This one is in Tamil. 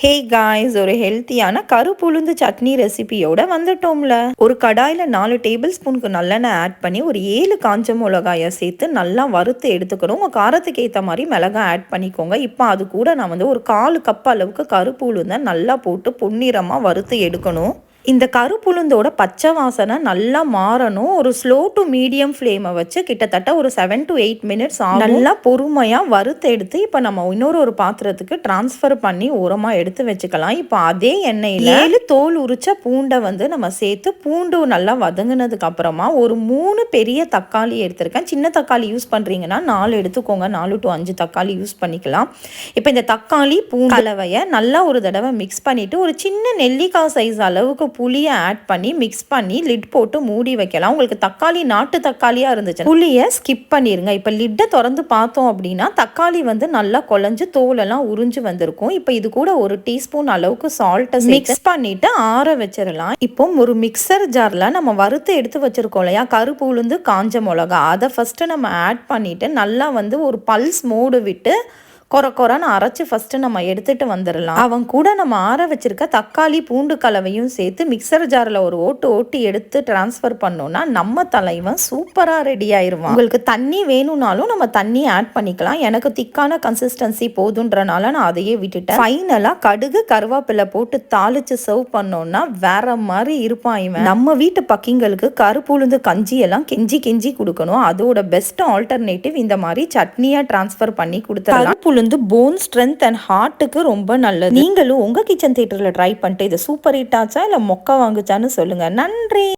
ஹே காய்ஸ், ஒரு ஹெல்த்தியான கருப்பு உளுந்து சட்னி ரெசிபியோட வந்துட்டோம்ல. ஒரு கடாயில் 4 டேபிள் ஸ்பூனுக்கு நல்லெண்ணெய் ஆட் பண்ணி ஒரு 7 காஞ்ச மிளகாயை சேர்த்து நல்லா வறுத்து எடுத்துக்கணும். உங்கள் காரத்துக்கு ஏற்ற மாதிரி மிளகாய் ஆட் பண்ணிக்கோங்க. இப்போ அது கூட நான் வந்து ஒரு 1/4 கப் அளவுக்கு கருப்பு உளுந்தை நல்லா போட்டு பொன்னிறமாக வறுத்து எடுக்கணும். இந்த கருப்புளுந்தோட பச்சை வாசனை நல்லா மாறணும். ஒரு ஸ்லோ டு மீடியம் ஃப்ளேமை வச்சு கிட்டத்தட்ட ஒரு 7 to 8 மினிட்ஸ் நல்லா பொறுமையாக வறுத்து எடுத்து இப்போ நம்ம இன்னொரு பாத்திரத்துக்கு டிரான்ஸ்ஃபர் பண்ணி ஓரமாக எடுத்து வச்சுக்கலாம். இப்போ அதே எண்ணெயில் 7 தோல் உரிச்ச பூண்டை வந்து நம்ம சேர்த்து பூண்டு நல்லா வதங்கினதுக்கு அப்புறமா ஒரு 3 பெரிய தக்காளி எடுத்திருக்கேன். சின்ன தக்காளி யூஸ் பண்ணுறீங்கன்னா 4 எடுத்துக்கோங்க. 4 to 5 தக்காளி யூஸ் பண்ணிக்கலாம். இப்போ இந்த தக்காளி பூண்டு கலவையை நல்லா ஒரு தடவை மிக்ஸ் பண்ணிவிட்டு ஒரு சின்ன நெல்லிக்காய் சைஸ் அளவுக்கு புளியை ஆட் பண்ணி மிக்ஸ் பண்ணி லிட் போட்டு மூடி வைக்கலாம். உங்களுக்கு தக்காளி நாட்டு தக்காளியாக இருந்துச்சு புளியை ஸ்கிப் பண்ணிடுங்க. இப்போ லிட்டை திறந்து பார்த்தோம் அப்படின்னா தக்காளி வந்து நல்லா குழஞ்சு தோலெல்லாம் உறிஞ்சு வந்திருக்கும். இப்போ இது கூட ஒரு டீஸ்பூன் அளவுக்கு சால்ட்டை மிக்ஸ் பண்ணிட்டு ஆற வச்சிடலாம். இப்போ ஒரு மிக்சர் ஜாரில் நம்ம வறுத்து எடுத்து வச்சிருக்கோம் இல்லையா கருப்பு உளுந்து காஞ்ச மிளகா, அதை ஃபஸ்ட்டு நம்ம ஆட் பண்ணிட்டு நல்லா வந்து ஒரு பல்ஸ் மோடு விட்டு கொரன்னு அரைச்சி ஃபஸ்ட்டு நம்ம எடுத்துகிட்டு வந்துடலாம். அவங்க கூட நம்ம ஆற வச்சிருக்க தக்காளி பூண்டு கலவையும் சேர்த்து மிக்சர் ஜாரில் ஒரு ஓட்டி எடுத்து டிரான்ஸ்ஃபர் பண்ணோன்னா நம்ம தலைவன் சூப்பராக ரெடி ஆயிடுவான். உங்களுக்கு தண்ணி வேணும்னாலும் நம்ம தண்ணி ஆட் பண்ணிக்கலாம். எனக்கு திக்கான கன்சிஸ்டன்சி போதுன்றனால நான் அதையே விட்டுட்டேன். ஃபைனலாக கடுகு கருவேப்பிலை போட்டு தாளித்து சர்வ் பண்ணோன்னா வேற மாதிரி இருப்பான் இவன். நம்ம வீட்டு பக்கிங்களுக்கு கருப்பு உளுந்து கஞ்சி எல்லாம் கெஞ்சி கொடுக்கணும். அதோட பெஸ்ட் ஆல்டர்னேட்டிவ் இந்த மாதிரி சட்னியாக டிரான்ஸ்ஃபர் பண்ணி கொடுத்துருலாம். போன் ஸ்ட்ரென்த் அண்ட் ஹார்ட்டுக்கு ரொம்ப நல்லது. நீங்களும் உங்க கிச்சன் தியேட்டர்ல ட்ரை பண்ணிட்டு இது சூப்பர் ஹிட் ஆச்சா இல்ல மொக்க வாங்குச்சான்னு சொல்லுங்க. நன்றி.